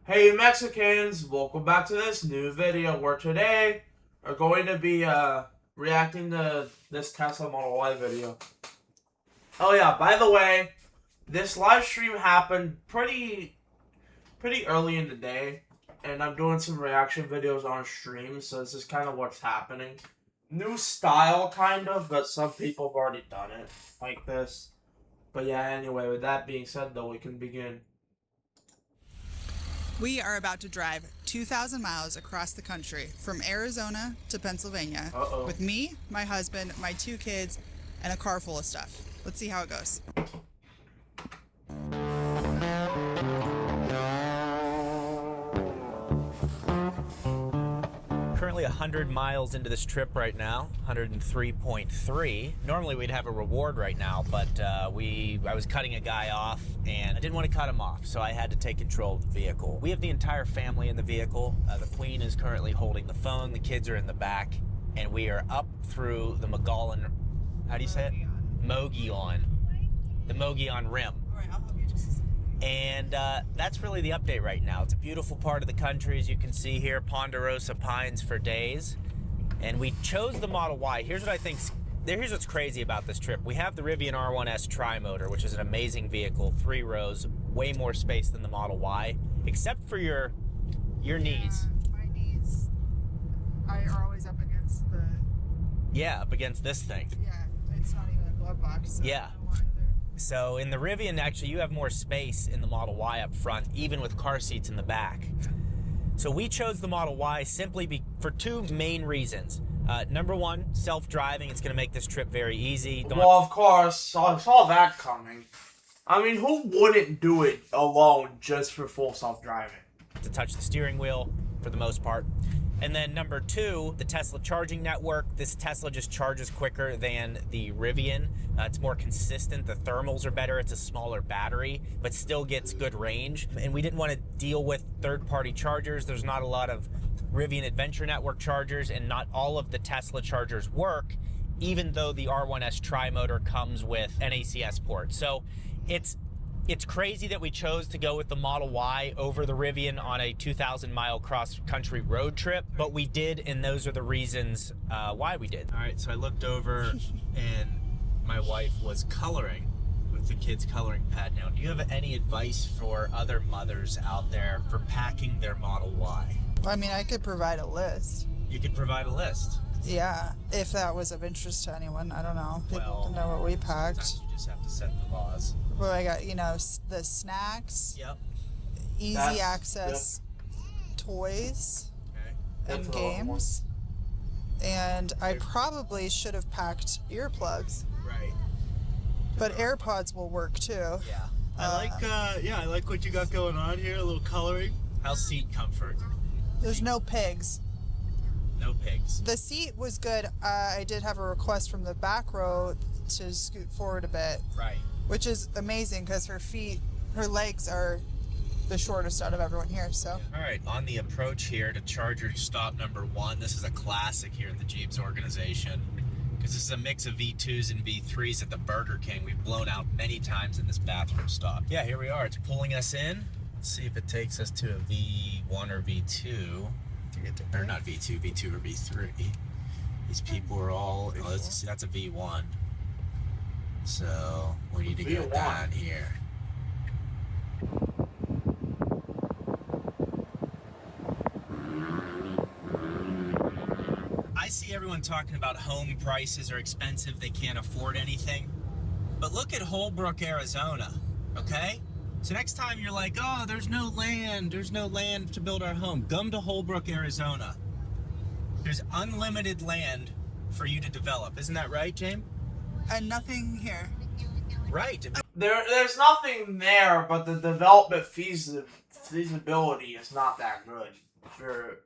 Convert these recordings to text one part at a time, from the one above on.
Hey Mexicans, welcome back to this new video where today we're going to be reacting to this Tesla Model Y video. Oh yeah, by the way, this live stream happened pretty early in the day, and I'm doing some reaction videos on stream, so this is kind of what's happening. New style kind of, but some people have already done it like this. But yeah, anyway, with that being said though, we can begin. We are about to drive 2,000 miles across the country from Arizona to Pennsylvania with me, my husband, my 2 kids, and a car full of stuff. Let's see how it goes. Currently 100 miles into this trip right now, 103.3. Normally we'd have a reward right now, but I was cutting a guy off and I didn't want to cut him off, so I had to take control of the vehicle. We have the entire family in the vehicle. The Queen is currently holding the phone, the kids are in the back, and we are up through the Mogollon, how do you say it? Mogollon. The Mogollon Rim. All right, I'll help you just a second. And that's really the update right now. It's a beautiful part of the country, as you can see here. Ponderosa pines for days. And we chose the Model Y. Here's what's crazy about this trip. We have the Rivian R1S Tri-Motor, which is an amazing vehicle. 3 rows, way more space than the Model Y, except for your knees. My knees are always up against the... Yeah, up against this thing. Yeah, it's not even a glove box. So Yeah. I don't want it there. So in the Rivian, actually, you have more space in the Model Y up front, even with car seats in the back. So we chose the Model Y simply for 2 main reasons. Number 1, self-driving. It's going to make this trip very easy. Well, of course, I saw that coming. I mean, who wouldn't do it alone just for full self-driving? To touch the steering wheel for the most part. And then number 2, the Tesla charging network. This Tesla just charges quicker than the Rivian. It's more consistent. The thermals are better. It's a smaller battery, but still gets good range. And we didn't want to deal with third-party chargers. There's not a lot of Rivian Adventure Network chargers, and not all of the Tesla chargers work, even though the R1S Tri-Motor comes with an ACS port. So it's crazy that we chose to go with the Model Y over the Rivian on a 2,000-mile cross-country road trip, but we did, and those are the reasons why we did. All right, so I looked over, and my wife was coloring with the kids' coloring pad. Now, do you have any advice for other mothers out there for packing their Model Y? Well, I mean, I could provide a list. You could provide a list. Yeah, if that was of interest to anyone. I don't know. People can know what we packed. Sometimes you just have to set the laws. Well, I got, the snacks. Yep. Easy access toys Okay. and That's a lot more. games. And I probably should have packed earplugs, Right. but AirPods will work too. Yeah. I like what you got going on here, a little coloring. How's seat comfort? There's no pigs. No pigs. The seat was good. I did have a request from the back row to scoot forward a bit, Right. which is amazing because her legs are the shortest out of everyone here. So All right, on the approach here to Charger stop number 1, this is a classic here in the Jeeps organization because this is a mix of V2s and V3s at the Burger King. We've blown out many times in this bathroom stop. Yeah, here we are. It's pulling us in. Let's see if it takes us to a V1 or V2. Or not V2, V2 or V3. These people are all, that's a V1. So we need to get V1. that here. I see everyone talking about home prices are expensive, they can't afford anything. But look at Holbrook, Arizona, okay? So next time you're like, oh, there's no land to build our home. Come to Holbrook, Arizona. There's unlimited land for you to develop. Isn't that right, James? and nothing here. Right. There's nothing there, but the development feasibility is not that good for,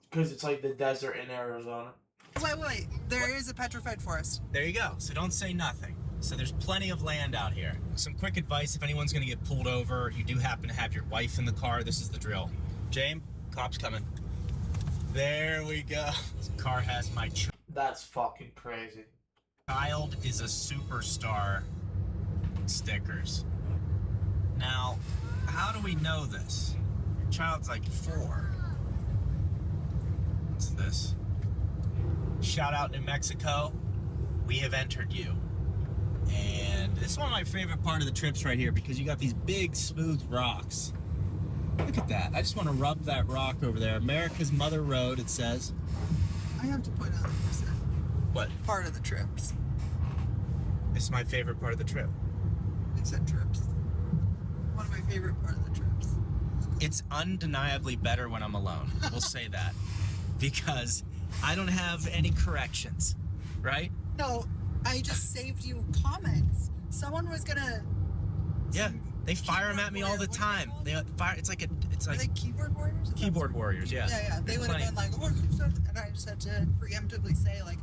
because it's like the desert in Arizona. Wait. There is a petrified forest. There you go. So don't say nothing. So there's plenty of land out here. Some quick advice, if anyone's going to get pulled over, you do happen to have your wife in the car, this is the drill. James, cop's coming. There we go. This car has my That's fucking crazy. child is a superstar stickers. Now, how do we know this? child's like 4. What's this? Shout out New Mexico. We have entered you. And this is one of my favorite part of the trips right here because you got these big smooth rocks. Look at that. I just want to rub that rock over there. America's Mother Road, it says. I have to point out that you said What? part of the trips. This is my favorite part of the trip. You said trips. One of my favorite part of the trips. It's undeniably better when I'm alone. We'll say that. Because I don't have any corrections, right? No, I just saved you comments. Someone was gonna. Yeah, they fire them at me all the time. They fire. It's like Are they keyboard warriors? keyboard warriors. Yeah. Yeah. They would have been like, oh, you said, and I just had to preemptively say like.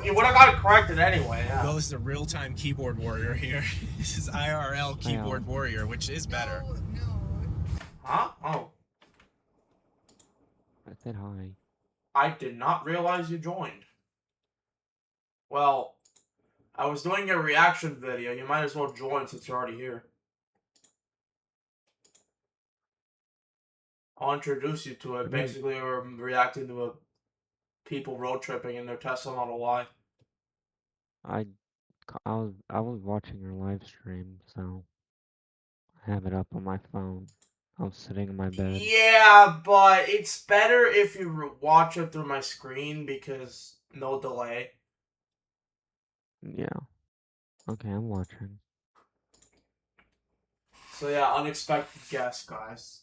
You would have got it corrected anyway. Yeah. Well, this is a real-time keyboard warrior here. This is IRL keyboard warrior, which is better. No. Huh? Oh. I said hi. I did not realize you joined. Well, I was doing a reaction video. You might as well join since you're already here. I'll introduce you to it. Basically, we're reacting to people road tripping in their Tesla Model Y. I was watching your live stream, so I have it up on my phone. I was sitting in my bed. Yeah, but it's better if you watch it through my screen because no delay. Yeah. Okay, I'm watching. So yeah, unexpected guest, guys.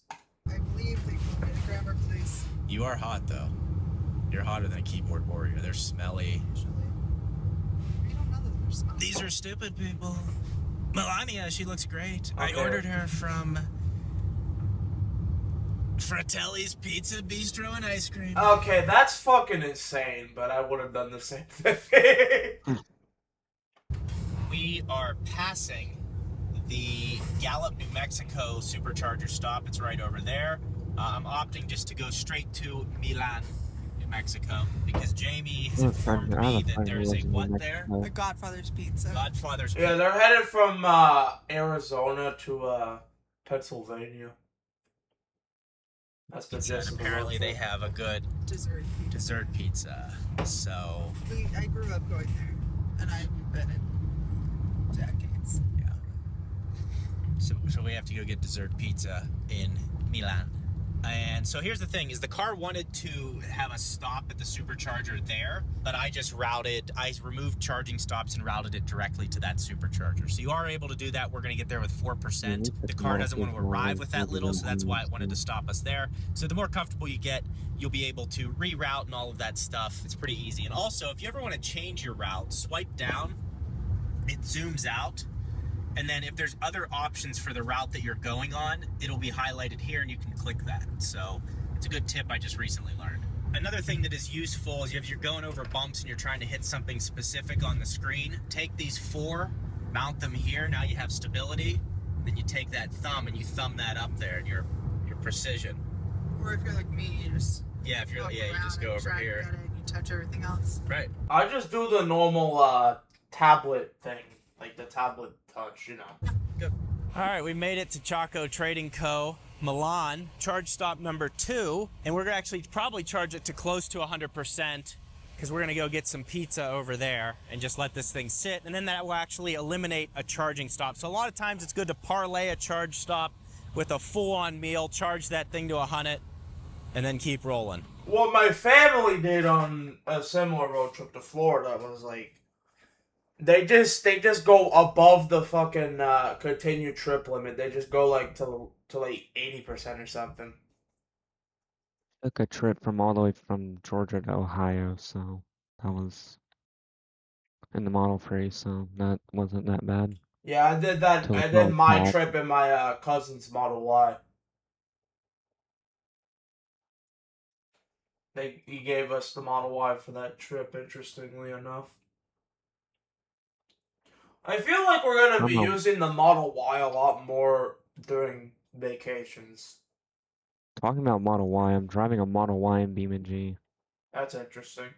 I believe they called me the grammar police. You are hot though. You're hotter than a keyboard warrior. They're smelly. Actually, I don't know that they're smelly. These are stupid people. Melania, she looks great. I Okay. ordered her from Fratelli's Pizza Bistro and Ice Cream. Okay, that's fucking insane, but I would have done the same thing. We are passing the Gallup, New Mexico supercharger stop. It's right over there. I'm opting just to go straight to Milan, New Mexico, because Jamie has informed me that there's a what there? The Godfather's Pizza. Godfather's Yeah, Pizza. they're headed from Arizona to Pennsylvania. That's the And gist of the apparently road they trip. have a good Dessert pizza. So, I grew up going there, and I've been in decades. yeah. So we have to go get dessert pizza in Milan. And so here's the thing, is the car wanted to have a stop at the supercharger there, but I removed charging stops and routed it directly to that supercharger. So you are able to do that. We're going to get there with 4%. The car doesn't want to arrive with that little, so that's why it wanted to stop us there. So the more comfortable you get, you'll be able to reroute and all of that stuff. It's pretty easy. And also, if you ever want to change your route, swipe down, it zooms out. And then if there's other options for the route that you're going on, it'll be highlighted here and you can click that. So it's a good tip I just recently learned. Another thing that is useful is if you're going over bumps and you're trying to hit something specific on the screen, take these 4, mount them here. Now you have stability. Then you take that thumb and you thumb that up there and your precision. Or if you're like me, you just Yeah, if you're walk you around just go and over try to here. get it and you touch everything else. Right. I just do the normal tablet thing, like the tablet touch, you know. Good. All right, we made it to Chaco Trading Co. Milan, charge stop number 2, and we're gonna actually probably charge it to close to 100% because we're gonna go get some pizza over there and just let this thing sit, and then that will actually eliminate a charging stop. So a lot of times it's good to parlay a charge stop with a full-on meal, charge that thing to 100, and then keep rolling. What my family did on a similar road trip to Florida was like, they just go above the fucking continued trip limit. They just go like to like 80% or something. Took a trip from all the way from Georgia to Ohio, so that was in the Model 3, so that wasn't that bad. Yeah, I did that. I did my trip in my cousin's Model Y. He gave us the Model Y for that trip, interestingly enough. I feel like we're going to be using the Model Y a lot more during vacations. Talking about Model Y, I'm driving a Model Y in BeamNG. That's interesting.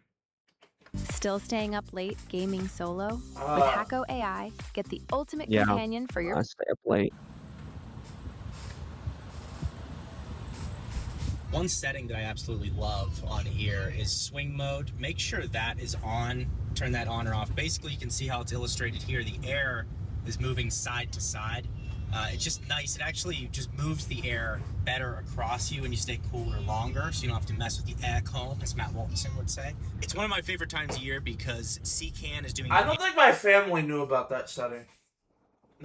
Still staying up late gaming solo? With Hacko AI, get the ultimate companion for your... I stay up late. One setting that I absolutely love on here is swing mode. Make sure that is on, turn that on or off. Basically, you can see how it's illustrated here. The air is moving side to side. It's just nice. It actually just moves the air better across you and you stay cooler longer, so you don't have to mess with the air cone, as Matt Walton would say. It's one of my favorite times of year because CCAN is doing... I don't think my family knew about that setting.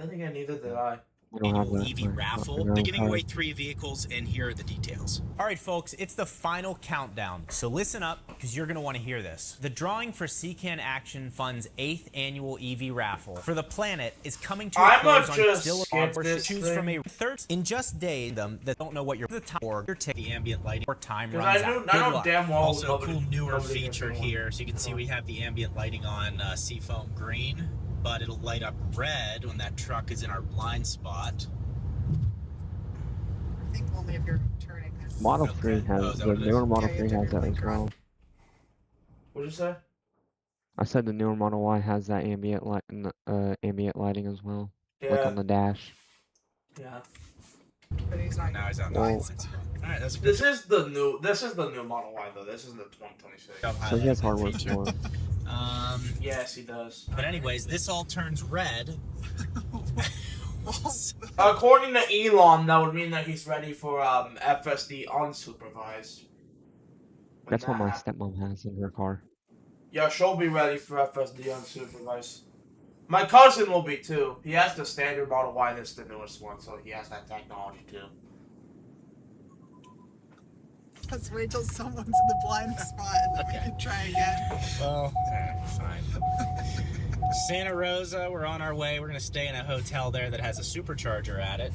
I think neither did I. Annual EV raffle. They're giving away 3 vehicles, and here are the details. All right, folks, it's the final countdown. So listen up, because you're going to want to hear this. The drawing for CCAN Action Fund's 8th annual EV raffle for the planet is coming to a close on still choose from a third in just days. Them that don't know what you're the time or your the ambient lighting or time runs out. I know damn well. Also, a cool newer feature here. So you can see we have the ambient lighting on Seafoam Green, but it'll light up red when that truck is in our blind spot. I think only if you're turning. Model 3 has, the newer Model 3 has that as well. What'd you say? I said the newer Model Y has that ambient lighting as well. Yeah. Like on the dash. Yeah. But he's not. Now he's on the Well, blind spot. All right, that's This is the new Model Y though. This is the 2026. So he has hardware for it. Yes, he does. But anyways, this all turns red. According to Elon, that would mean that he's ready for FSD unsupervised. When That's what that my happens. stepmom has in her car. Yeah, she'll be ready for FSD unsupervised. My cousin will be too. He has the standard Model Y, that's the newest one, so he has that technology too. Let's wait till someone's in the blind spot and then we can try again. Well, fine. Santa Rosa, we're on our way. We're going to stay in a hotel there that has a supercharger at it.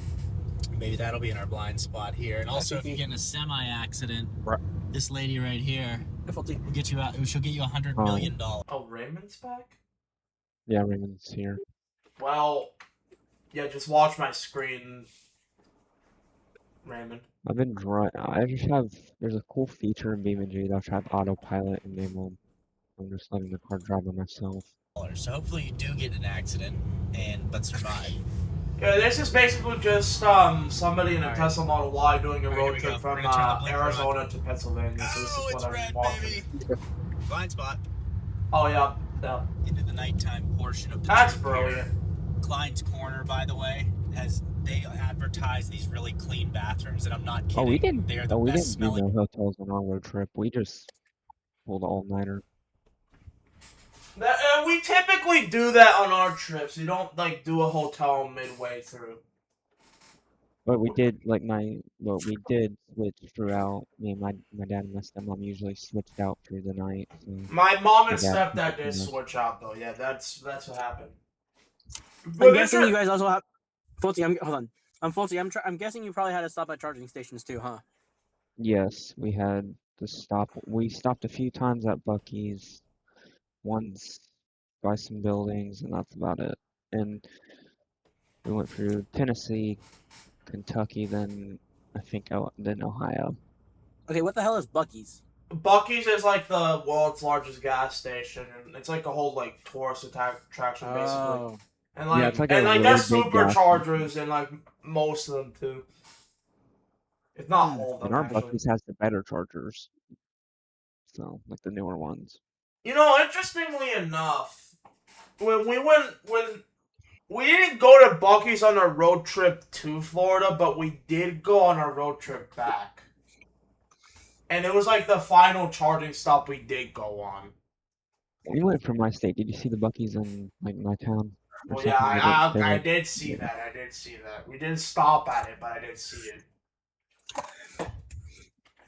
Maybe that'll be in our blind spot here. And also, if you get in a semi-accident, this lady right here will get you out. She'll get you $100 million. Oh, Raymond's back? Yeah, Raymond's here. Well, yeah, just watch my screen, Raymond. I've been I just have, there's a cool feature in BeamNG that I have autopilot enabled. I'm just letting the car drive by myself. So hopefully you do get in an accident but survive. Yeah, this is basically just somebody in a Tesla Model Y doing a road trip from Arizona to Pennsylvania. So this is what I'm watching. Blind spot. Oh yeah, yeah. Into the nighttime portion of the That's trip here. brilliant. Klein's Corner, by the way, they advertise these really clean bathrooms, and I'm not kidding. Oh, we didn't. They are the Oh, we best didn't do smelling. no hotels on our road trip. We just pulled all-nighter. We typically do that on our trips. We don't like do a hotel midway through. But we did we did switch throughout. Me and my dad and my stepmom usually switched out through the night. So. My mom and My dad- stepdad did switch out though. Yeah, that's what happened. I'm guessing you guys also have. Faulty, hold on. I'm faulty. I'm guessing you probably had to stop at charging stations too, huh? Yes, we had to stop. We stopped a few times at Buc-ee's, once by some buildings, and that's about it. And we went through Tennessee, Kentucky, then I think then Ohio. Okay, what the hell is Buc-ee's? Buc-ee's is like the world's largest gas station, and it's like a whole like tourist attraction basically. Oh. And like, Yeah, it's like a and like really there's big gas superchargers in like most of them too. If not all of them, And our actually. Buc-ee's has the better chargers. So, like the newer ones. You know, interestingly enough, when we didn't go to Buc-ee's on our road trip to Florida, but we did go on our road trip back. And it was like the final charging stop we did go on. We went from my state. Did you see the Buc-ee's in like my town? or Well, yeah, something? I did see that. I did see that. We didn't stop at it, but I did see it.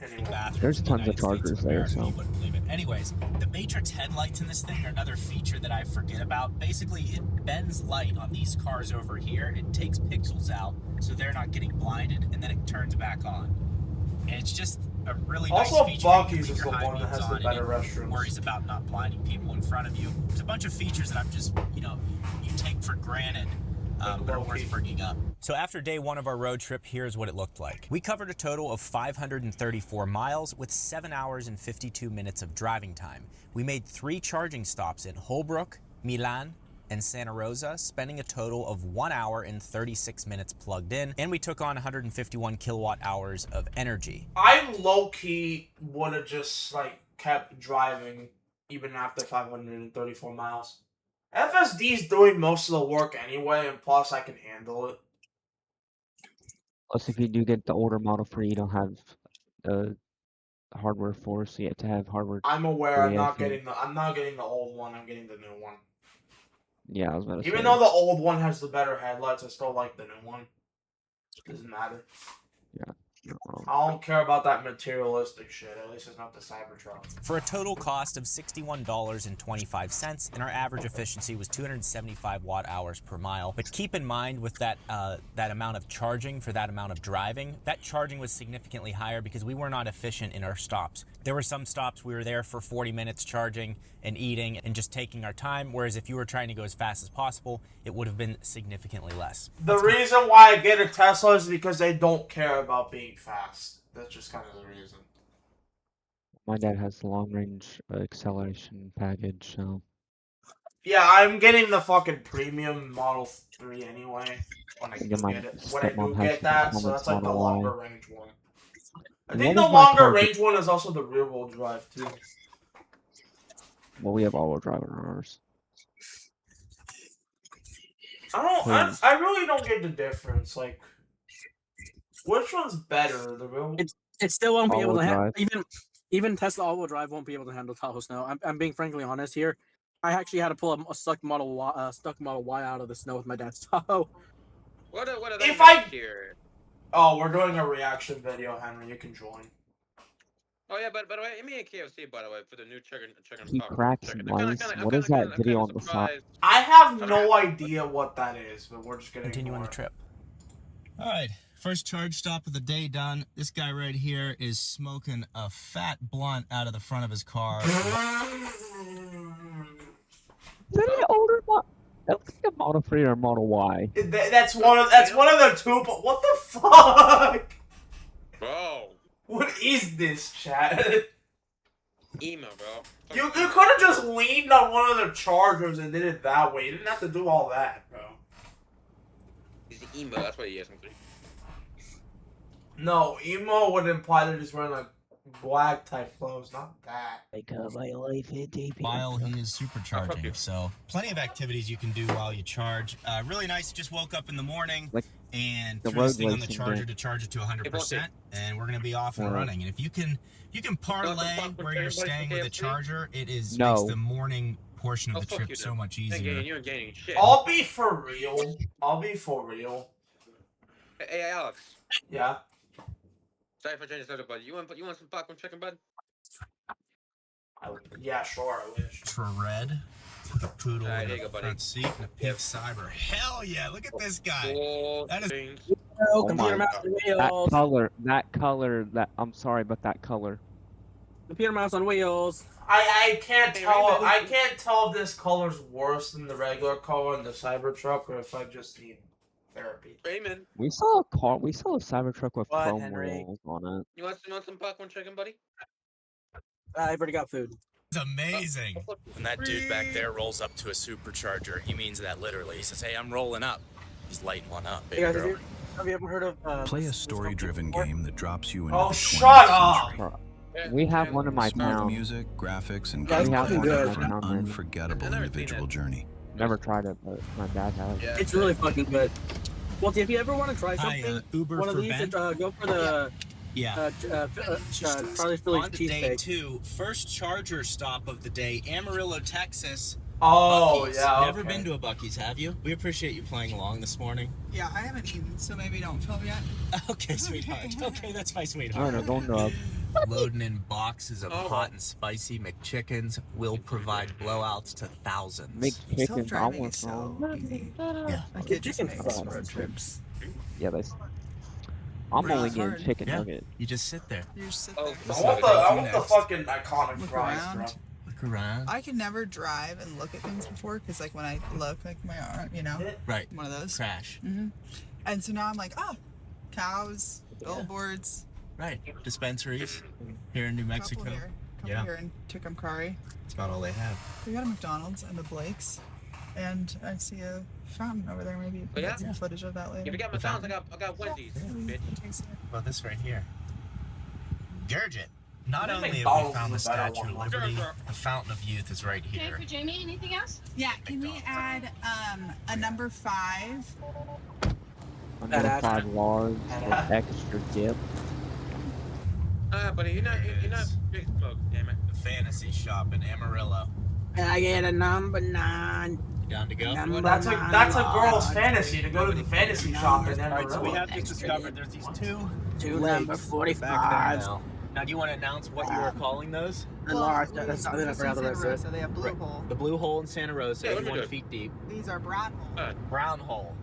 Anyway. There's tons of chargers there, so. You wouldn't believe it. Anyways, the Matrix headlights in this thing are another feature that I forget about. Basically, it bends light on these cars over here. It takes pixels out, so they're not getting blinded, and then it turns back on. And it's just a really nice Also, feature. Buc-ee's is the one that has the better restrooms. Worries about not blinding people in front of you. There's a bunch of features that I'm just, you take for granted, but are worth bringing up. So after day one of our road trip, here's what it looked like. We covered a total of 534 miles with 7 hours and 52 minutes of driving time. We made 3 charging stops in Holbrook, Milan, and Santa Rosa, spending a total of 1 hour and 36 minutes plugged in, and we took on 151 kilowatt hours of energy. I low-key would have just, like, kept driving even after 534 miles. FSD's doing most of the work anyway, and plus I can handle it. Plus, if you do get the older Model 3, you don't have hardware for, so you have to have hardware. I'm aware. I'm 3, not getting the old one. I'm getting the new one. Yeah, I was about to say. Even though the old one has the better headlights, I still like the new one. Doesn't matter. Yeah. I don't care about that materialistic shit. At least it's not the Cybertruck. For a total cost of $61.25, and our average efficiency was 275 watt-hours per mile. But keep in mind, with that that amount of charging for that amount of driving, that charging was significantly higher because we were not efficient in our stops. There were some stops we were there for 40 minutes charging and eating and just taking our time, whereas if you were trying to go as fast as possible, it would have been significantly less. The reason why I get a Tesla is because they don't care about being fast. That's just kind of the reason. My dad has the long-range acceleration package, so. Yeah, I'm getting the fucking premium Model 3 anyway. When I do get that, so that's like the longer range one. I think the longer range one is also the rear-wheel drive too. Well, we have all-wheel drive on ours. I really don't get the difference. Like, which one's better? The real. It still won't be able to handle All-wheel even Tesla all-wheel drive won't be able to handle Tahoe snow. I'm being frankly honest here. I actually had to pull a stuck Model Y out of the snow with my dad's Tahoe. What are If they here? Oh, we're doing a reaction video, Henry. You can join. Oh yeah, but by the way, me and KFC, by the way, for the new chicken. He cracks chicken. mice. What is that video on the side? I have no idea what that is, but we're just gonna continue on the trip. All right, first charge stop of the day done. This guy right here is smoking a fat blunt out of the front of his car. Is that an older model? That's like a Model 3 or a Model Y. That's one of the two. But what the fuck? Bro. What is this, chat? Emo, bro. You could have just leaned on one of the chargers and did it that way. You didn't have to do all that, bro. He's emo. That's what he is. No, emo would imply that he's wearing like black type clothes, not that. Because I life it, While he is supercharging, so plenty of activities you can do while you charge. Really nice. Just woke up in the morning and threw this thing on the charger to charge it to 100%, and we're gonna be off and running. And if you can parlay where you're staying with a charger, it is makes the morning portion of the trip so much easier. You're gaining shit. I'll be for real. Hey, Alex. Yeah. Sorry for changing the subject, bud. You want some popcorn chicken, bud? Yeah, sure. I wish. Tread with a poodle in there you the go, front seat and a pink cyber. Hell yeah! Look at this guy. That is. Oh my God. That color. I'm sorry, but that color. Computer mouse on wheels. I can't tell. I can't tell if this color's worse than the regular color in the Cybertruck, or if I just need therapy. Raymond. We saw a Cybertruck with What, chrome Henry? wheels on it. You want some popcorn chicken, buddy? I've already got food. It's amazing. When that dude back there rolls up to a supercharger, he means that literally. He says, "Hey, I'm rolling up." He's lighting one up, baby Hey guys, girl. have you ever heard of Play a story-driven game that drops you into Oh, the shut 20th century. We have one in my Smooth town. music, graphics, and Guys, gameplay fucking good. for an unforgettable individual journey. Never tried it, but my dad has. It's really fucking good. Well, if you ever want to try something, Uber one of for these, Ben? go for the Charlie's Phillies On to day cheesesteak. 2, first charger stop of the day, Amarillo, Texas. Oh, Buc-ee's. yeah. Never been to a Buc-ee's, have you? We appreciate you playing along this morning. Yeah, I haven't eaten, so maybe don't film yet. Okay, sweetheart. Okay, that's my I sweetheart. don't know, going Loading in boxes of hot and spicy McChickens will provide blowouts to thousands. Make chickens. I Self-driving want is so some. easy. Yeah. My kid just Chicken makes fries. road trips. Yeah, I'm Really only getting hard. chicken Yeah. nugget. You just sit there. You just sit Oh, there. I want the fucking iconic Look fries, around. bro. Look around. I can never drive and look at things before, because like when I look, like my arm, Right. one of those. Crash. And so now I'm like, oh, cows, billboards. Right. Dispensaries here in New Mexico. Couple Yeah. here in Tucumcari. That's about all they have. We got a McDonald's and a Blake's. And I see a fountain over there. Maybe you can get some footage of that later. If you got McDonald's, I got Wendy's, bitch. Well, this right here. Gurgit. Not I only think have we McDonald's found the is a better Statue of one. Liberty, the Fountain of Youth is right here. Okay, for Jamie, anything else? Yeah, can we add a number 5? Under 5 large with extra dip. Buddy, you're not big smoke, damn it. The Fantasy Shop in Amarillo. I get a number 9. You down to go? Number That's a 9 girl's large. fantasy to go to the fantasy shop in Alright, so we Amarillo. have just discovered there's these two number legs 45s. back there now. Now, do you want to announce what you were calling those? And large. That's something I forgot the rest of it. So they have blue hole. The Blue Hole in Santa Rosa, Yeah, let me 81 do it. feet deep. These are brown hole. Brown Hole.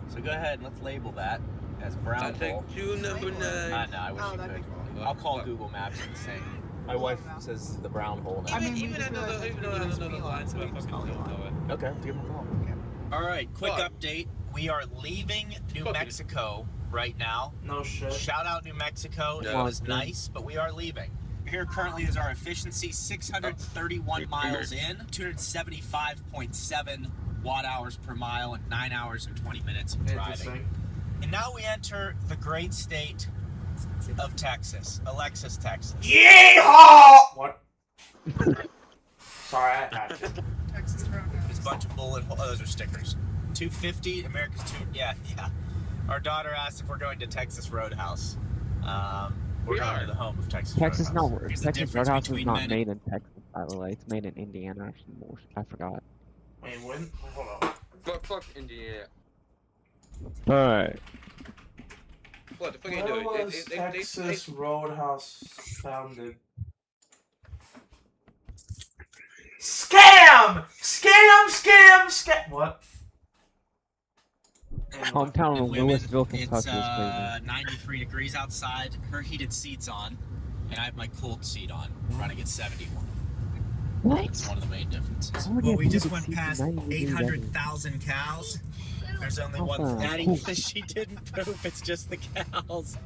So go ahead and let's label that as I'll Brown take Hole. 2 number 9. No, I wish you that'd could. be cool. I'll call Google Maps and say. My wife says the Brown Hole now. I mean, we Even just though realized even though I we don't use know the Elon, lines, so but I we just fucking call don't Elon. know it. Okay, give him a call. All right, quick Fuck. update. We are leaving New Fuck it. Mexico right now. No shit. Shout out New Mexico. It Yeah. was nice, but we are leaving. Here currently is our efficiency, 631 miles in, 275.7 watt hours per mile, and 9 hours and 20 minutes of driving. Interesting. And now we enter the great state of Texas, Alexis, Texas. Yeehaw! What? Sorry, I had to. Texas Roadhouse. It's a bunch of bullet holes. Oh, those are stickers. 250, America's two. Yeah. Our daughter asked if we're going to Texas Roadhouse. We're going to the home of Texas Texas Roadhouse. Here's the Texas difference Roadhouse is between not men made in Texas, by the way. It's made in Indiana or some more. I forgot. Wait, when? Hold on. Fuck Indiana. Alright. What the fuck are you Where doing? was Texas Roadhouse founded? Scam! Scam! Scam! Scam! What? Hometown of women, Louisville, it's Kentucky is crazy. 93 degrees outside. Her heated seat's on, and I have my cooled seat on. Running at 71. That's one of the main differences. Why would Well, you we have just heated went seats past in 90 degrees 800,000 cows. There's only one. Okay. Daddy says she didn't poop. It's just the cows.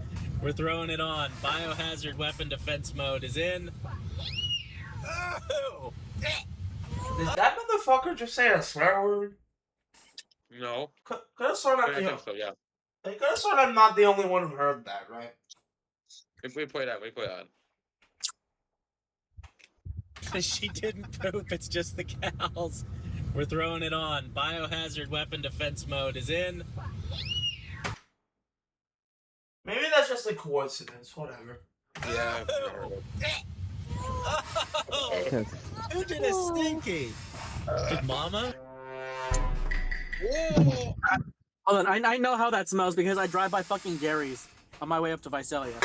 We're throwing it on. Biohazard weapon defense mode is in. Oh! Did that motherfucker just say a swear word? No. Could have sworn I think so, yeah. I could have sworn I'm not the only one who heard that, right? If we play that, we play that. She didn't poop. It's just the cows. We're throwing it on. Biohazard weapon defense mode is in. Maybe that's just a coincidence, whatever. Yeah. Oh, who did a stinky? Did Mama? Whoa! Hold on, I know how that smells because I drive by fucking Gary's on my way up to Visalia.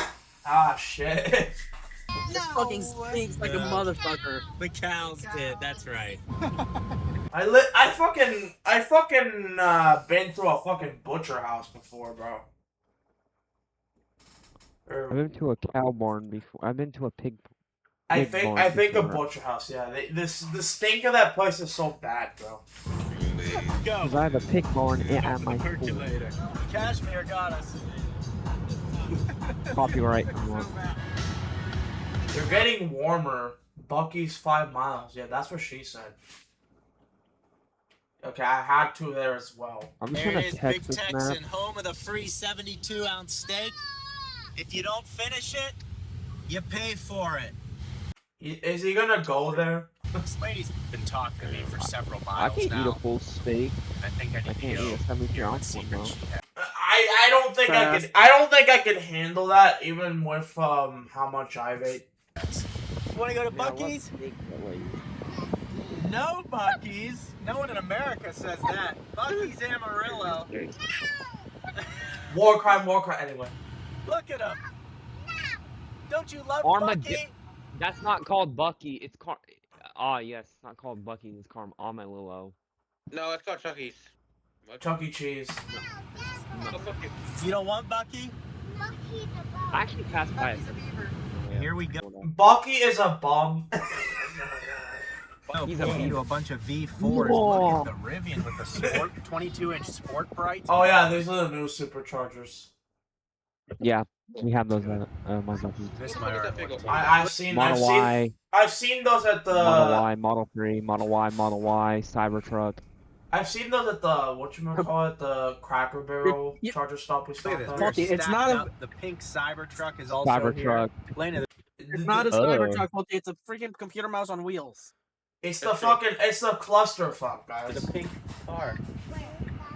Ah, shit. It fucking stinks like a motherfucker. The cows did. That's right. I fucking been through a fucking butcher house before, bro. I've been to a cow barn before. I've been to a pig. I barn think a before. butcher house. Yeah, the stink of that place is so bad, bro. Go. Cause I have a pig barn at my school. Percolator. Cashmere got us. Copyright. Come on. You're getting warmer. Bucky's 5 miles. Yeah, that's what she said. Okay, I had to there as well. I'm just There gonna it is, Big text this map. Texan, home of the free 72-ounce steak. If you don't finish it, you pay for it. Is he gonna go there? This lady's been talking to me for several I miles can't now. eat a full steak. I think I I need can't to eat a go 72 hear what ounce one secrets though. she has. I don't think I could. I don't think I could handle that, even with how much I've ate. You want to go to Buc-ee's? No Buc-ee's. No one in America says that. Buc-ee's Amarillo. War crime. Anyway. Look at him. Don't you love Armadillo. Buc-ee? That's not called Bucky. It's called. Ah, yes, it's not called Bucky. It's called Armadillo. No, it's called Chucky's. Chuck E. Cheese. You don't want Buc-ee? I actually passed by it. Here we go. Bucky is a bum. Oh, He's a we do a bunch of V4s. Whoa. Look at the Rivian with the sport 22-inch Sport Bright. Oh yeah, these are the new superchargers. Yeah, We have those at my Buc-ee's. This might already I've seen Model Y, I've seen those at the Model Y, Model 3, Model Y, Model Y, Cybertruck. I've seen those at the whatchamacallit, the Cracker Barrel charger stop we stopped at. It's not the pink Cybertruck is also Cybertruck. here. Lena, It's not a Cybertruck, Multi. It's a freaking computer mouse on wheels. It's the clusterfuck, guys. the pink car.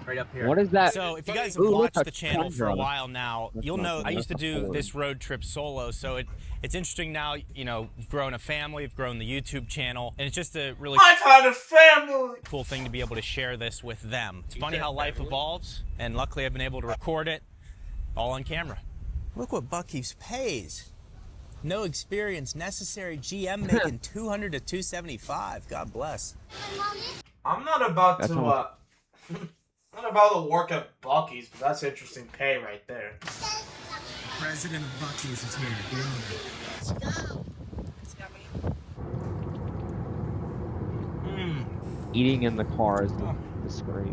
Right up here. What is that? So if you guys have Ooh, look, watched a the channel for a Tundra. while now, That's you'll not know bad. I used to That's a do Ford. this road trip solo. So it's interesting now, you know, we've grown a family, we've grown the YouTube channel, and it's just a really I've had a family. cool thing to be able to share this with them. It's funny how life evolves, and luckily I've been able to record it all on camera. Look what Buc-ee's pays. No experience necessary. GM making 200 to 275. God bless. I'm not about That's to not about to work at Buc-ee's, but that's interesting pay right there. President of Buc-ee's is here. Eating in the car is a disgrace.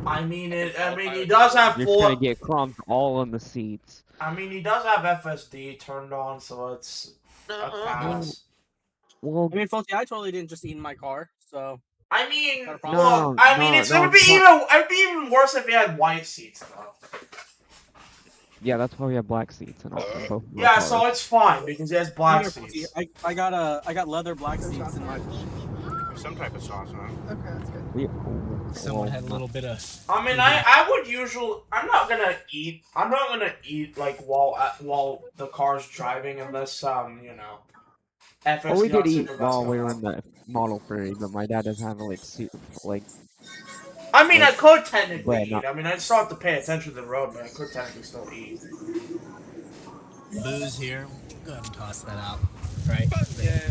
I mean he does have You're full. gonna get crumbs all in the seats. I mean, he does have FSD turned on, so it's a pass. Well, I mean, Faulty, I totally didn't just eat in my car, so. I mean, Not a look, problem. I mean, it would be even worse if he had white seats, though. yeah, that's why we have black seats in all both of our Yeah, cars. so it's fine because he has black Here, seats. Faulty, I got leather black seats in my. Some type of sauce on it. Okay, that's good. Someone had a little bit of. I mean, I would usually. I'm not gonna eat like while the car's driving unless you know. FSD Well, we did eat supervised while we going were on. in the Model 3, but my dad doesn't have like I mean, I could technically Well, eat. not- I mean, I still have to pay attention to the road, but I could technically still eat. Booze here. Go ahead and toss that out. Right?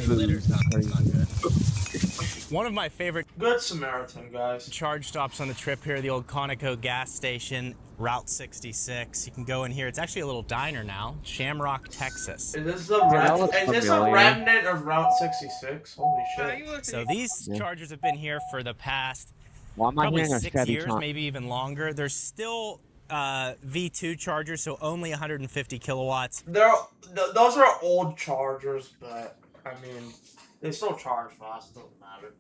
Booze is crazy. One of my favorite Good Samaritan, guys. charge stops on the trip here, the old Conoco gas station, Route 66. You can go in here. It's actually a little diner now, Shamrock, Texas. Is this that looks a familiar. remnant of Route 66? Holy shit. So these Yeah. chargers have been here for the past Why am I probably hearing a 6 Chevy years, Chon- maybe even longer. There's still V2 chargers, so only 150 kilowatts. Those are old chargers, but I mean, they still charge fast. Doesn't matter.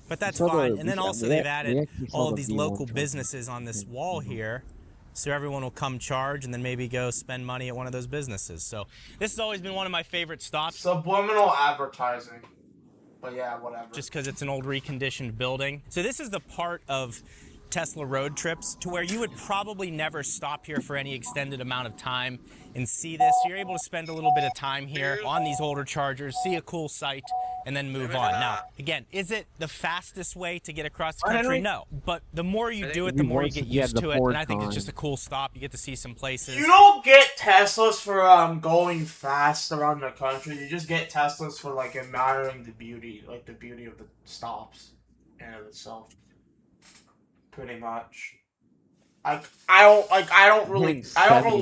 But that's So the- fine. And then we- also we they've actually added saw all the of these V1 local charger. businesses on this wall here. So everyone will come charge and then maybe go spend money at one of those businesses. So this has always been one of my favorite stops. Subliminal advertising. But yeah, whatever. Just because it's an old reconditioned building. So this is the part of Tesla road trips to where you would probably never stop here for any extended amount of time and see this. So you're able to spend a little bit of time here on these older chargers, see a cool sight, and then move on. Now, again, is it the fastest way to get across the country? No. But the more you do it, the more you get used to it. And I think it's just a cool stop. You get to see some places. You don't get Teslas for going fast around the country. You just get Teslas for like admiring the beauty, like the beauty of the stops in of itself. Pretty much. I don't really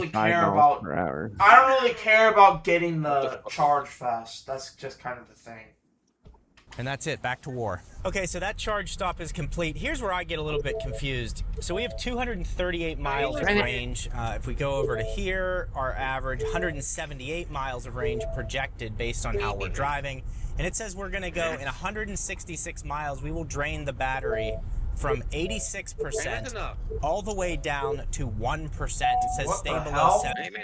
care about. per hour. I don't really care about getting the charge fast. That's just kind of the thing. And that's it, back to war. Okay, so that charge stop is complete. Here's where I get a little bit confused. So we have 238 miles of range. If we go over to here, our average 178 miles of range projected based on how we're driving. And it says we're gonna go in 166 miles, we will drain the battery from 86% all the way down to 1%. It says What stay the below hell? 70.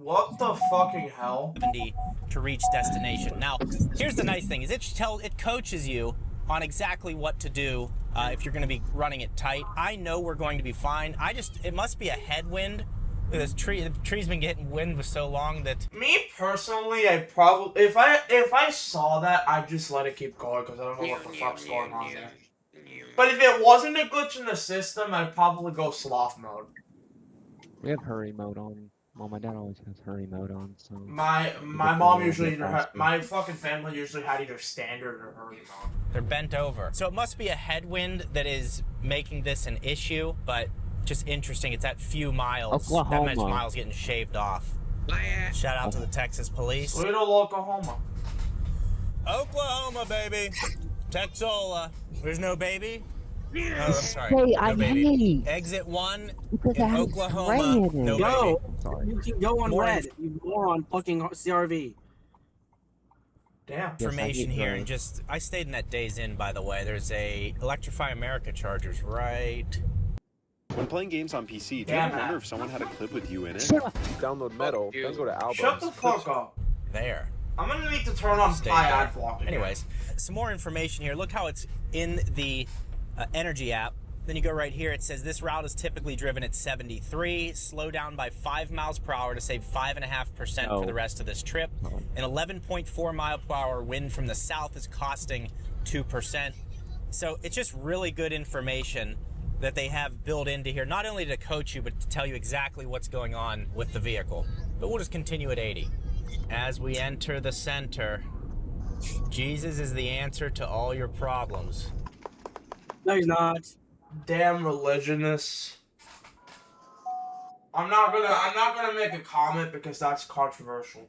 What the fucking hell? 70 to reach destination. Now, here's the nice thing: is it coaches you on exactly what to do if you're going to be running it tight. I know we're going to be fine. It must be a headwind. This tree, the tree's been getting wind for so long that. Me personally, I probably if I saw that, I'd just let it keep going because I don't know what the fuck's going on there. But if it wasn't a glitch in the system, I'd probably go sloth mode. We have hurry mode on. Well, my dad always has hurry mode on, so. My mom usually my fucking family usually had either standard or hurry mode. They're bent over. So it must be a headwind that is making this an issue, but just interesting. It's at few miles. Oklahoma. That much miles getting shaved off. Shout out to the Texas police. Sweet old Oklahoma. Oklahoma, baby. Texola. There's no baby. I'm sorry. Hey, No, I baby. hate. Exit 1 Because in I have Oklahoma. spray in it. No, Go. baby. Sorry. You can go on More red. You moron fucking CRV. Damn. Information here, and just I stayed in that Days Inn, by the way. There's a Electrify America chargers right. When playing games on PC, do you ever wonder if someone had a clip with you in it? Download Metal, then go to albums. Shut the fuck up. There. I'm gonna need to turn on Stay high there. ad block again. Anyways, some more information here. Look how it's in the Energy app. Then you go right here. It says this route is typically driven at 73. Slow down by 5 miles per hour to save 5.5% for the rest of this trip. An 11.4 mile per hour wind from the south is costing 2%. So it's just really good information that they have built into here, not only to coach you, but to tell you exactly what's going on with the vehicle. But we'll just continue at 80. As we enter the center, Jesus is the answer to all your problems. No, he's not. Damn religionists. I'm not gonna make a comment because that's controversial.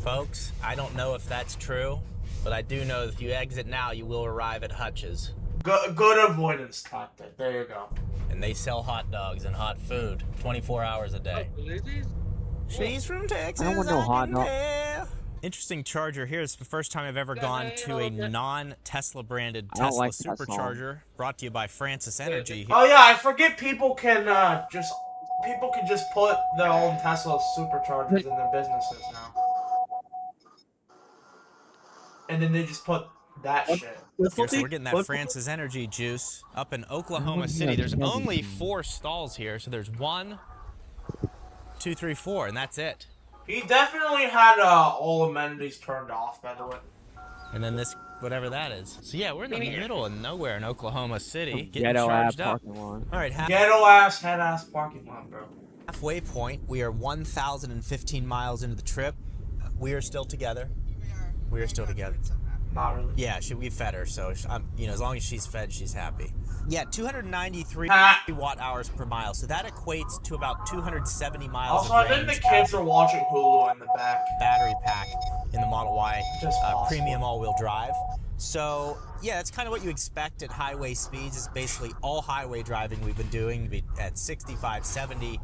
Folks, I don't know if that's true, but I do know that if you exit now, you will arrive at Hutch's. Good avoidance tactic. There you go. And they sell hot dogs and hot food 24 hours a day. She's from Texas. I don't want no hot dog. Interesting charger here. It's the first time I've ever gone to a non-Tesla branded I don't Tesla like that song. supercharger. Brought to you by Francis Energy. Oh yeah, I forget people can just put their own Tesla superchargers in their businesses now. And then they just put that shit. Here, so we're getting that Francis Energy juice up in Oklahoma City. There's only 4 stalls here, so there's 1, 2, 3, 4, and that's it. He definitely had all amenities turned off, by the way. And then this, whatever that is. So yeah, we're in the middle of nowhere in Oklahoma City, getting Ghetto ass charged up. parking lot. All right, Ghetto ass, head ass parking lot, bro. halfway point. We are 1,015 miles into the trip. We are still together. We are still together. Not really. Yeah, we fed her, so you know, as long as she's fed, she's happy. Yeah, 293 watt hours per mile, so that equates to about 270 miles Also, of I think range. the kids are watching Hulu in the back. Battery pack in the Model Y Just premium all-wheel drive. So yeah, that's kind of what you expect at highway speeds. It's basically all highway driving we've been doing at 65, 70,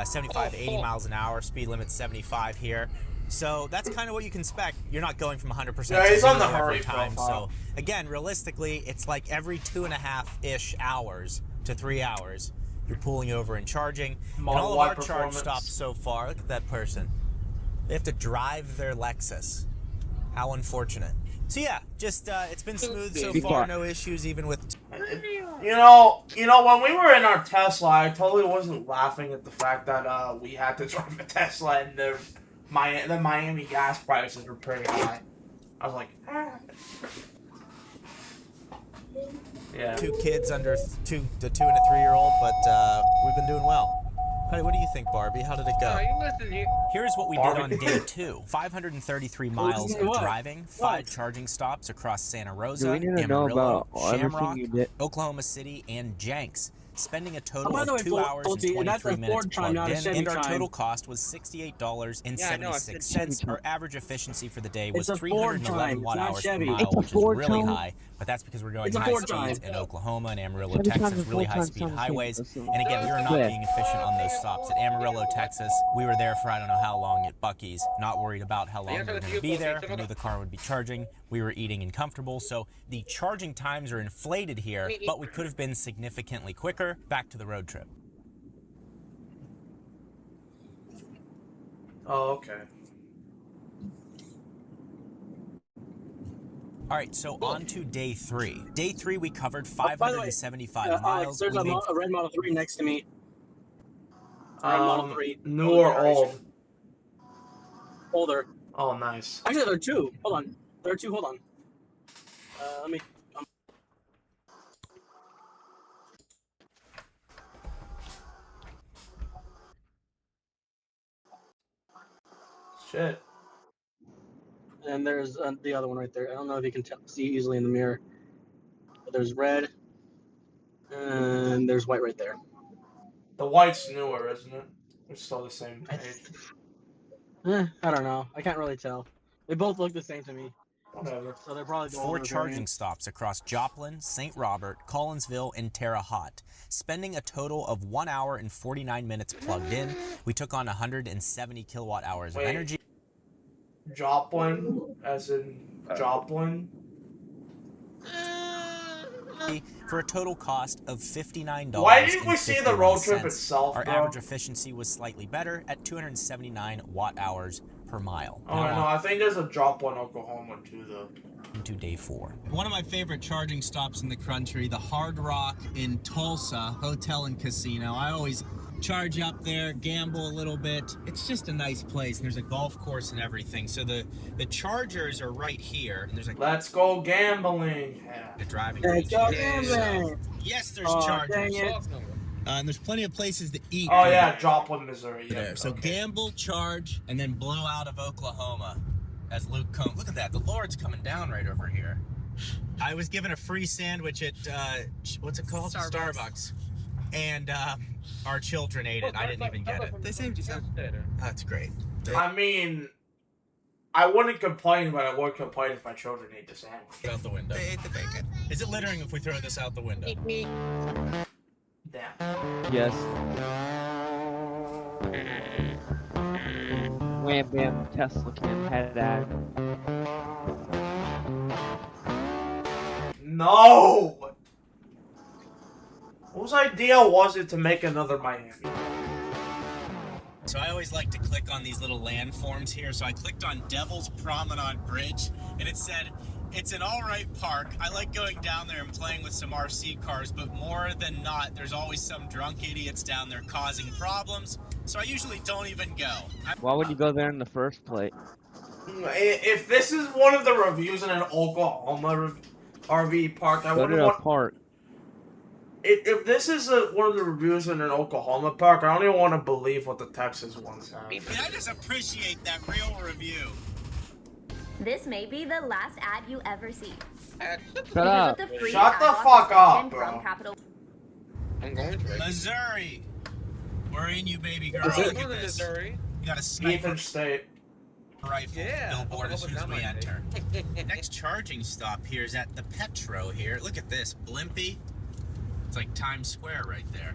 75, 80 miles an hour. Speed limit 75 here. So that's kind of what you can expect. You're not going from 100% Yeah, to he's on the 0 every hurry time. profile. So again, realistically, it's like every 2.5-ish hours to 3 hours, you're pulling over and charging. And Model all of Y our charge performance. stops so far, look at that person. They have to drive their Lexus. How unfortunate. So yeah, just it's been smooth so far, no issues even with. You know, when we were in our Tesla, I totally wasn't laughing at the fact that we had to drive a Tesla and the Miami gas prices were pretty high. I was like, yeah. 2 kids under the 2 and a 3-year-old, but we've been doing well. Honey, what do you think, Barbie? How did it go? Here's what we did on day 2. 533 miles of driving, 5 charging stops across Santa Rosa, Do we need to know Amarillo, about everything Shamrock, you did? Oklahoma City, and Jenks. Spending a total by the of way, 2 hours and Bolty, and that's 23 a minutes Ford chime, plugged not a in, Chevy and our chime. total cost was $68.76. Our average efficiency for the day was It's a Ford 311 chime, watt it's not hours per Chevy. mile, It's a which is Ford really chime. high. But that's because we're going It's a high Ford speeds chime. in Oklahoma and Amarillo, Chevy Texas, chimes are really Ford high chimes, speed sound the same. highways. Listen. And again, we were not Yeah. being efficient on those stops. At Amarillo, Texas, we were there for I don't know how long at Buc-ee's, not worried about how long we were going to be there. We knew the car would be charging. We were eating and comfortable. So the charging times are inflated here, but we could have been significantly quicker. Back to the road trip. Oh, okay. All right, so on to day 3. Day 3, we covered By the way, 575 miles. There's We made a red Model 3 next to me. Red Model 3. New or old? Older. Oh, nice. Actually, there are 2. Hold on. There are 2. Hold on. Let me. Shit. And there's the other one right there. I don't know if you can see easily in the mirror. But there's red. And there's white right there. The white's newer, isn't it? It's still the same age. I don't know. I can't really tell. They both look the same to me. Whatever. So they're probably the 4 older charging variants. stops across Joplin, St. Robert, Collinsville, and Terre Haute. Spending a total of 1 hour and 49 minutes plugged in, we took on 170 kilowatt hours of energy. Joplin, as in Joplin? For a total cost of $59. Why didn't we see the road trip itself, Our bro? average efficiency was slightly better at 279 watt hours per mile. Oh, no, I think there's a Joplin, Oklahoma, too, though. Into day 4. One of my favorite charging stops in the country, the Hard Rock in Tulsa Hotel and Casino. I always charge up there, gamble a little bit. It's just a nice place. And there's a golf course and everything. So the chargers are right here. And there's a Let's go gambling. a driving Let's range go here. gambling. Yes, there's Oh, chargers. dang it. And there's plenty of places to eat. Oh, yeah, Joplin, Missouri. Yeah, There. So gamble, charge, and then blow out of Oklahoma. As Luke Combs. Look at that. The Lord's coming down right over here. I was given a free sandwich at, what's it called? Starbucks. And our children ate it. I didn't even get it. They saved you some. That's great. I mean, I wouldn't complain, but I would complain if my children ate the sandwich. Get out the window. They ate the bacon. Is it littering if we throw this out the window? Damn. Yes. Wham bam, Tesla can head at. No! Whose idea was it to make another Miami? So I always like to click on these little landforms here. So I clicked on Devil's Promenade Bridge, and it said, it's an alright park. I like going down there and playing with some RC cars, but more than not, there's always some drunk idiots down there causing problems. So I usually don't even go. Why would you go there in the first place? If this is one of the reviews in an Oklahoma RV park, I Go wouldn't to a want... park. If this is one of the reviews in an Oklahoma park, I don't even want to believe what the Texas ones have. And I just appreciate that real review. This may be the last ad you ever see. Shut up. Shut the fuck up, bro. I'm going to it. Missouri. We're in you, baby girl. I'm Look going at to this. Missouri. You got a sniper Ethan State. rifle Yeah, billboard as soon as we Oklahoma enter. Next charging stop here is at the Petro here. Look at this, Blimpie. It's like Times Square right there.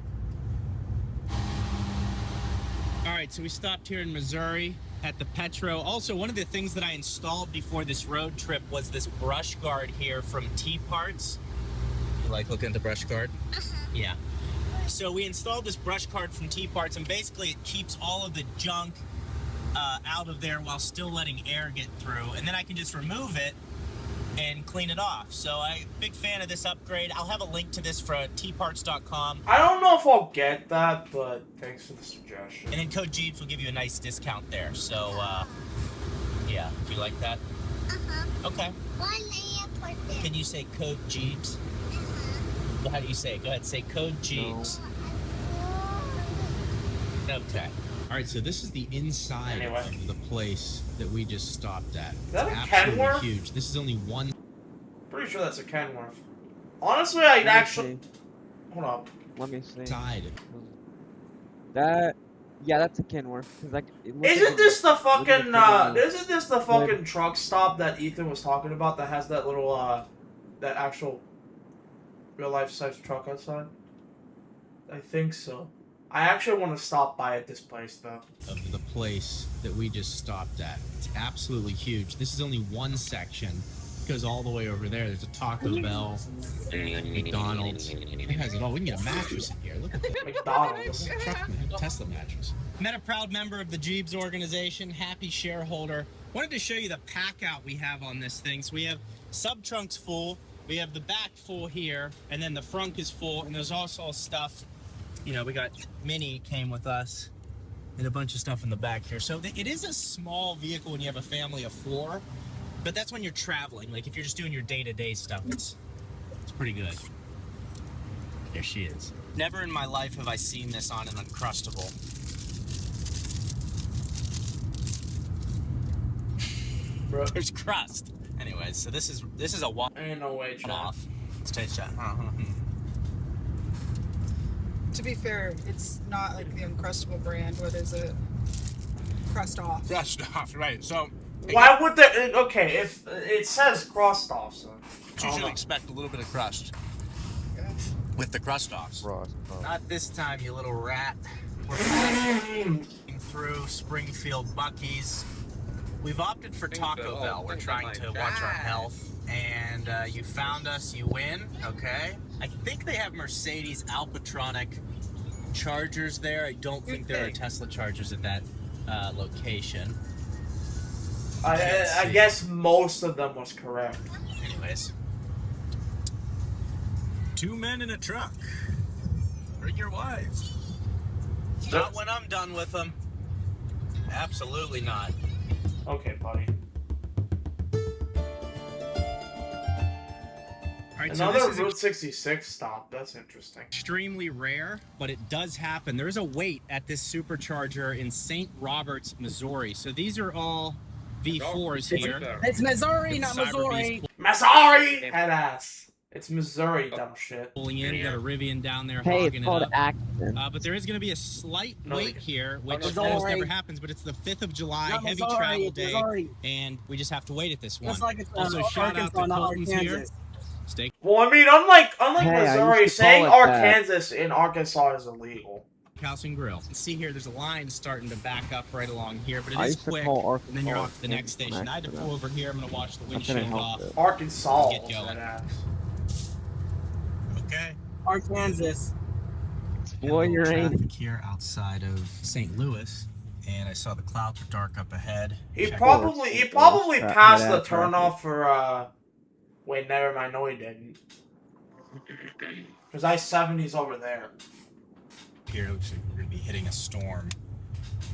All right, so we stopped here in Missouri at the Petro. Also, one of the things that I installed before this road trip was this brush guard here from T-Parts. You like looking at the brush guard? Yeah. So we installed this brush guard from T-Parts, and basically it keeps all of the junk out of there while still letting air get through. And then I can just remove it and clean it off. So I'm a big fan of this upgrade. I'll have a link to this for tparts.com. I don't know if I'll get that, but thanks for the suggestion. And then code Jeeps will give you a nice discount there. So, yeah, do you like that? Okay. Can you say code Jeeps? Well, how do you say it? Go ahead, say code Jeeps. Okay. All right, so this is the inside of the place that we just stopped at. Is that it's a absolutely Kenworth? huge. This is only one. Pretty sure that's a Kenworth. Honestly, I'd actually... Hold up. Let me see. Side. That, yeah, that's a Kenworth. Cause like, Isn't this the fucking, isn't this the fucking truck stop that Ethan was talking about that has that little, that actual real-life size truck outside? I think so. I actually want to stop by at this place, though. Of the place that we just stopped at. It's absolutely huge. This is only one section. It goes all the way over there. There's a Taco Bell, McDonald's. It has it all. We can get a mattress in here. Look at that. McDonald's. Tesla mattress. Met a proud member of the Jeebs organization, happy shareholder. Wanted to show you the pack out we have on this thing. So we have sub trunks full, we have the back full here, and then the front is full, and there's also stuff. You know, we got Mini came with us and a bunch of stuff in the back here. So it is a small vehicle when you have a family of 4, but that's when you're traveling. Like if you're just doing your day-to-day stuff, it's pretty good. There she is. Never in my life have I seen this on an Uncrustable. Bro. There's crust. Anyways, so this is a one. Ain't no way, Chad. Off. Let's taste that. To be fair, it's not like the Uncrustable brand where there's a crust off. Crust off, right. So Why would there? Okay, if it says crust offs. So. You should expect a little bit of crust with the crust offs. Not this time, you little rat. We're passing through Springfield Buc-ee's. We've opted for Taco Bell. We're trying to watch our health. And you found us, you win, okay? I think they have Mercedes Alpatronic chargers there. I don't think there are Tesla chargers at that location. I guess most of them was correct. Anyways. 2 men in a truck. Bring your wives. Not when I'm done with them. Absolutely not. Okay, buddy. Right, another so Route 66 stop. That's interesting. Extremely rare, but it does happen. There is a wait at this supercharger in St. Roberts, Missouri. So these are all V4s here. It's Missouri, not Missouri. Missouri! Headass. It's Missouri, dumb shit. Pulling in, you got a Rivian down there hey, hogging it's called it up. accident. But there is going to be a slight wait here, which Missouri. almost never happens, but it's the 5th of July, Not heavy Missouri, travel it's day, Missouri. and we just have to wait at this one. Just like it's also, shout out to Arkansas, not Colton's here. Arkansas. Stay. Well, I mean, unlike Hey, Missouri, saying Arkansas in Arkansas is illegal. House and Grill. See here, there's a line starting to back up right along here, but it I is used to quick. call And then you're Arkansas off to the next station. I had to pull over here. I'm going to wash the windshield off. Arkansas. Get going. Okay. Arkansas. Explore your traffic here outside of St. Louis, and I saw the clouds are dark up ahead. He probably passed the turnoff for wait, never mind. No, he didn't. Because I-70's over there. Here, it looks like we're going to be hitting a storm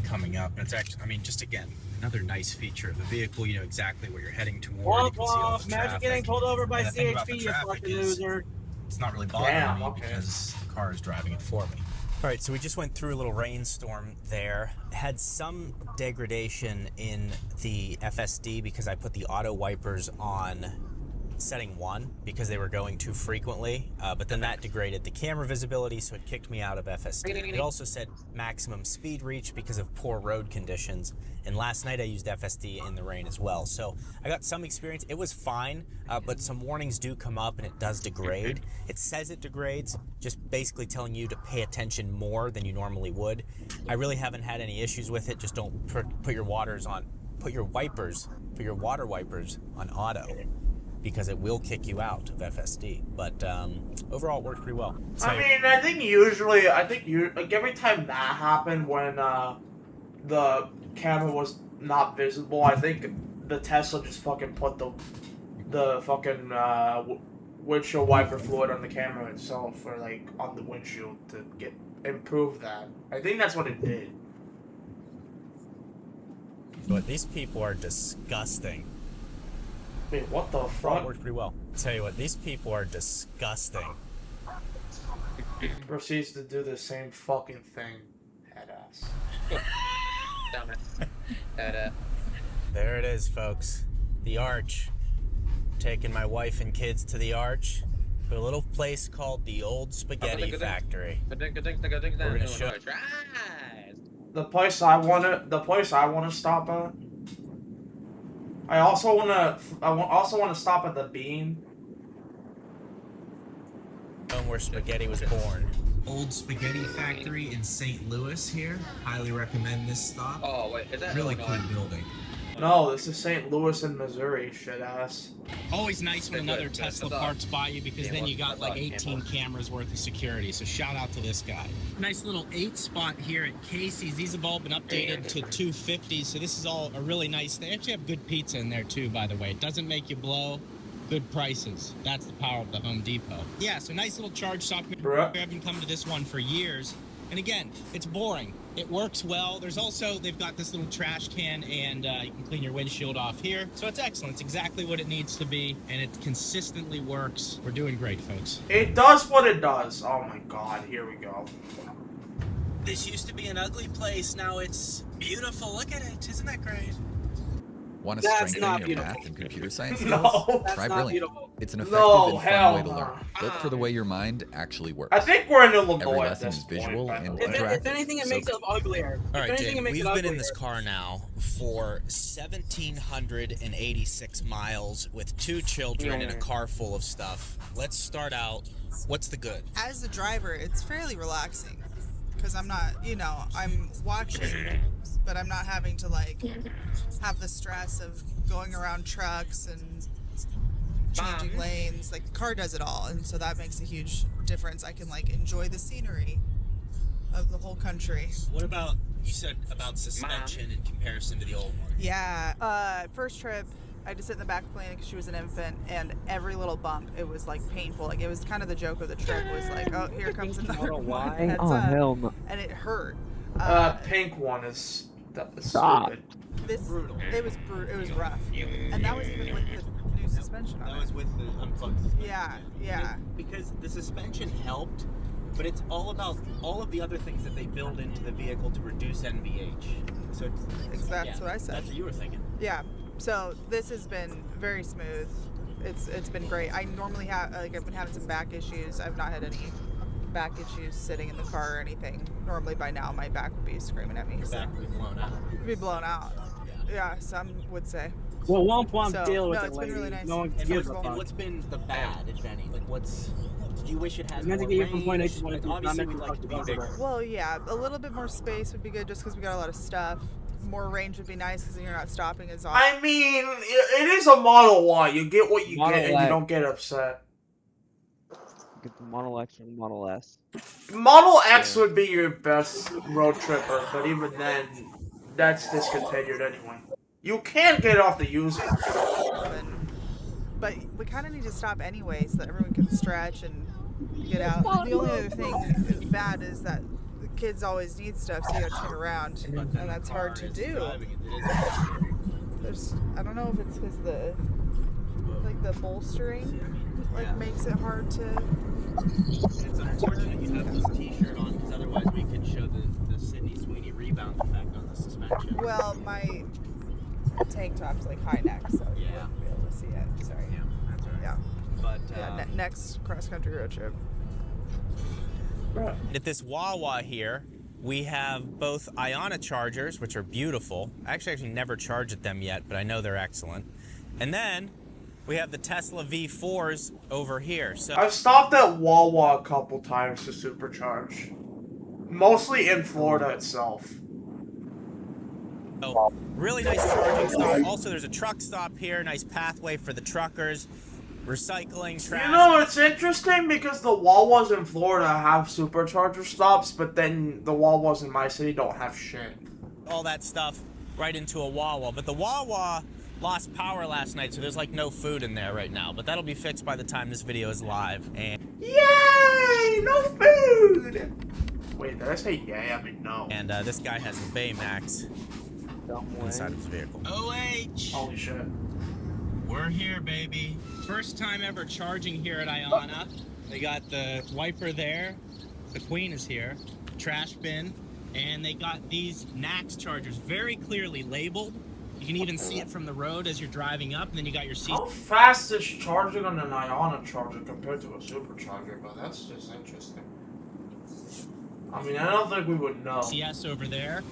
coming up. And it's actually, I mean, just again, another nice feature of the vehicle. You know exactly where you're heading toward. You can see all the Imagine traffic. getting pulled over by And the thing about the CHP, you traffic fucking is loser. It's not really bothering me because the car is driving it for me. All right, so we just went through a little rainstorm there. Had some degradation in the FSD because I put the auto wipers on setting 1 because they were going too frequently, but then that degraded the camera visibility, so it kicked me out of FSD. It also said maximum speed reach because of poor road conditions, and last night I used FSD in the rain as well. So I got some experience. It was fine, but some warnings do come up and it does degrade. It says it degrades, just basically telling you to pay attention more than you normally would. I really haven't had any issues with it. Just don't put your water wipers on auto, because it will kick you out of FSD. But overall, it worked pretty well. I mean, I think usually, like every time that happened when the camera was not visible, I think the Tesla just fucking put the fucking windshield wiper fluid on the camera itself, or like on the windshield to improve that. I think that's what it did. But these people are disgusting. Wait, what the fuck? It worked pretty well. I'll tell you what, these people are disgusting. Proceeds to do the same fucking thing. Headass. There it is, folks. The Arch. Taking my wife and kids to the Arch, to a little place called the Old Spaghetti Factory. We're gonna show. The place I wanna stop at. I also wanna stop at the Bean. Where spaghetti was born. Old Spaghetti Factory in St. Louis here. Highly recommend this stop. Oh wait, is that really cool building? No, this is St. Louis in Missouri, shit ass. Always nice when another Tesla parks by you, because then you got like 18 cameras worth of security. So shout out to this guy. Nice little 8 spot here at Casey's. These have all been updated to 250. So this is all a really nice. They actually have good pizza in there too, by the way. It doesn't make you blow. Good prices. That's the power of the Home Depot. Yeah, so nice little charge stop. I've been coming to this one for years. And again, it's boring. It works well. There's also, they've got this little trash can, and you can clean your windshield off here. So it's excellent. It's exactly what it needs to be, and it consistently works. We're doing great, folks. It does what it does. Oh my god, here we go. This used to be an ugly place. Now it's beautiful. Look at it. Isn't that great? Want to strengthen your math and computer science skills? No, Try Brilliant. It's an effective No, and hell fun way to no. learn, built for the way your mind actually works. I think we're in Every Illinois at lesson this is visual point. and If interactive. anything, it so makes it uglier. All If right, anything, Jake, it makes we've it been in uglier. this car now for 1,786 miles with 2 children and a car full of stuff. Let's start out. What's the good? As the driver, it's fairly relaxing because I'm not, I'm watching, but I'm not having to like have the stress of going around trucks and changing lanes. Like the car does it all, and so that makes a huge difference. I can like enjoy the scenery of the whole country. What about, you said about suspension in comparison to the old one? Yeah, first trip, I had to sit in the back of the plane because she was an infant, and every little bump, it was like painful. Like it was kind of the joke of the trip was like, oh, here comes another one. Heads Oh, up. hell no. And it hurt. Pink one is Stop. stupid. This it was it was rough, and that was even with the new suspension on That it. was with the unplugged suspension. Yeah. Because the suspension helped, but it's all about all of the other things that they build into the vehicle to reduce NVH. So That's what I said. That's what you were thinking. Yeah. So this has been very smooth. It's been great. I normally have I've been having some back issues. I've not had any back issues sitting in the car or anything. Normally by now my back would be screaming at me. Your back would be blown out. It'd be blown out. Yeah, some would say. Well, womp So, deal with no, it, it's been really lady. nice. No one It's gives a comfortable. fuck. What's been the bad, if any? Like, do you wish it had You have to more get you from point A range? to point Like, B, not obviously, make we'd you like it to be fuck bigger. yourself. Well, yeah, a little bit more space would be good just because we got a lot of stuff. More range would be nice because then you're not stopping as often. I mean, it is a Model Y. You get what you Model get, and Y. you don't get upset. Get the Model X or the Model S. Model X would be your best road tripper, but even then, that's discontinued anyway. You can't get off the user. But we kind of need to stop anyway so that everyone can stretch and get out. The only other thing bad is that the kids always need stuff, so you gotta turn around, and that's hard to do. I don't know if it's because the bolstering makes it hard to. It's unfortunate you have this t-shirt on, because otherwise we could show the Sydney Sweeney rebound effect on the suspension. Well, my tank top's like high neck, so you wouldn't be able to see it. Sorry. Yeah, that's all right. Yeah. But Next cross country road trip. at this Wawa here, we have both Iona chargers, which are beautiful. I actually never charged at them yet, but I know they're excellent. And then we have the Tesla V4s over here. So I've stopped at Wawa a couple times to supercharge. Mostly in Florida itself. Oh, really nice charging stop. Also, there's a truck stop here. Nice pathway for the truckers. Recycling, trash. You know, it's interesting because the Wawas in Florida have supercharger stops, but then the Wawas in my city don't have shit. All that stuff right into a Wawa. But the Wawa lost power last night, so there's like no food in there right now. But that'll be fixed by the time this video is live. And yay! No food! Wait, did I say yay? I mean no. And this guy has a Baymax inside of his vehicle. OH! Holy shit. We're here, baby. First time ever charging here at Iona. They got the wiper there. The Queen is here. Trash bin. And they got these NACS chargers very clearly labeled. You can even see it from the road as you're driving up. And then you got your seat. How fast is charging on an Iona charger compared to a supercharger? But that's just interesting. I mean, I don't think we would know. CS over there.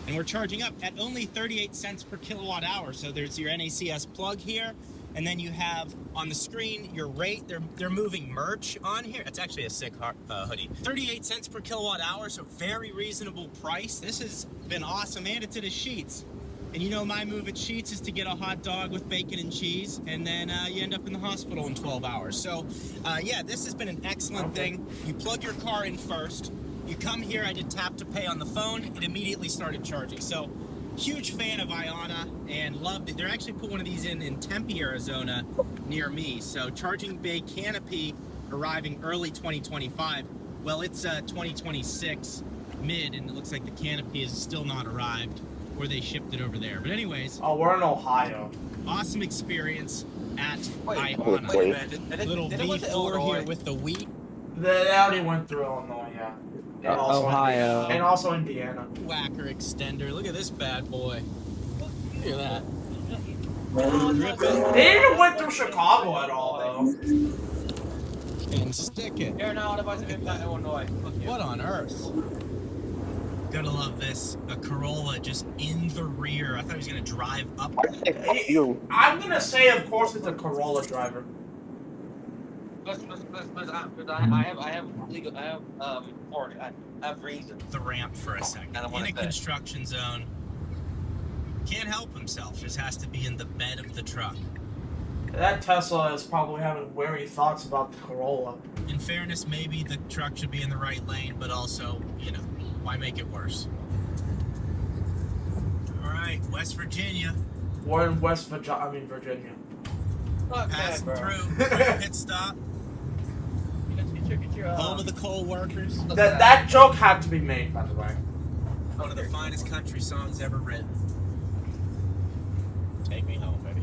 And we're charging up at only 38 cents per kilowatt hour. So there's your NACS plug here. And then you have on the screen your rate. They're moving merch on here. It's actually a sick hoodie. 38 cents per kilowatt hour, so very reasonable price. This has been awesome, and it's at a Sheetz. And you know my move at Sheetz is to get a hot dog with bacon and cheese, and then you end up in the hospital in 12 hours. So yeah, this has been an excellent thing. You plug your car in first. You come here, I did tap to pay on the phone. It immediately started charging. So huge fan of Iona and loved it. They're actually put one of these in Tempe, Arizona, near me. So Charging Bay Canopy arriving early 2025. Well, it's 2026 mid, and it looks like the Canopy is still not arrived, or they shipped it over there. But anyways. Oh, we're in Ohio. Awesome experience at Iona. Little Did it went to V4 Illinois? here with the wheat. They already went through Illinois, yeah. And also Ohio. And also Indiana. Whacker extender. Look at this bad boy. Look at that. They didn't went through Chicago at all, though. though. And stick it. You're not about to be Illinois. What on earth? Gotta love this. A Corolla just in the rear. I thought he was gonna drive up. I'm gonna say, of course, it's a Corolla driver. I have reason. The ramp for a second. In a construction zone. Can't help himself. Just has to be in the bed of the truck. That Tesla is probably having wary thoughts about the Corolla. In fairness, maybe the truck should be in the right lane, but also, you know, why make it worse? All right, West Virginia. We're in Virginia. Passing through. Pit stop. Home of the coal workers. That joke had to be made, by the way. One of the finest country songs ever written. Take me home, baby.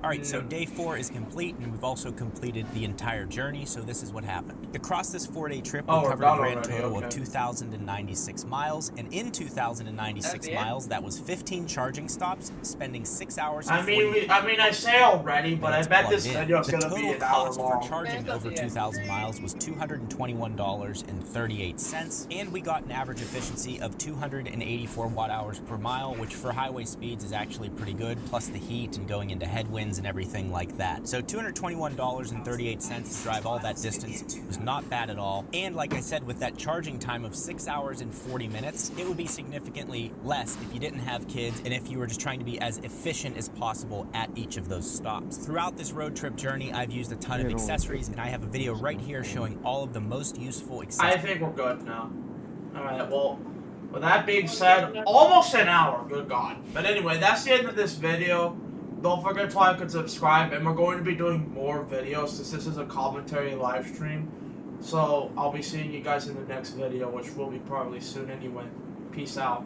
All right, so day 4 is complete, and we've also completed the entire journey, so this is what happened. Across this 4-day trip, we covered a grand total of 2,096 miles, and in 2,096 miles, that was 15 charging stops, spending 6 hours and 40 I say already, but I bet this video is going to be an hour long. The total cost for charging over 2,000 miles was $221.38, and we got an average efficiency of 284 watt-hours per mile, which for highway speeds is actually pretty good, plus the heat and going into headwinds and everything like that. So $221.38 to drive all that distance was not bad at all. And like I said, with that charging time of 6 hours and 40 minutes, it would be significantly less if you didn't have kids and if you were just trying to be as efficient as possible at each of those stops. Throughout this road trip journey, I've used a ton of accessories, and I have a video right here showing all of the most useful accessories. I think we're good now. Alright, well, with that being said, almost an hour, good God. But anyway, that's the end of this video. Don't forget to like and subscribe, and we're going to be doing more videos since this is a commentary live stream. So I'll be seeing you guys in the next video, which will be probably soon anyway. Peace out.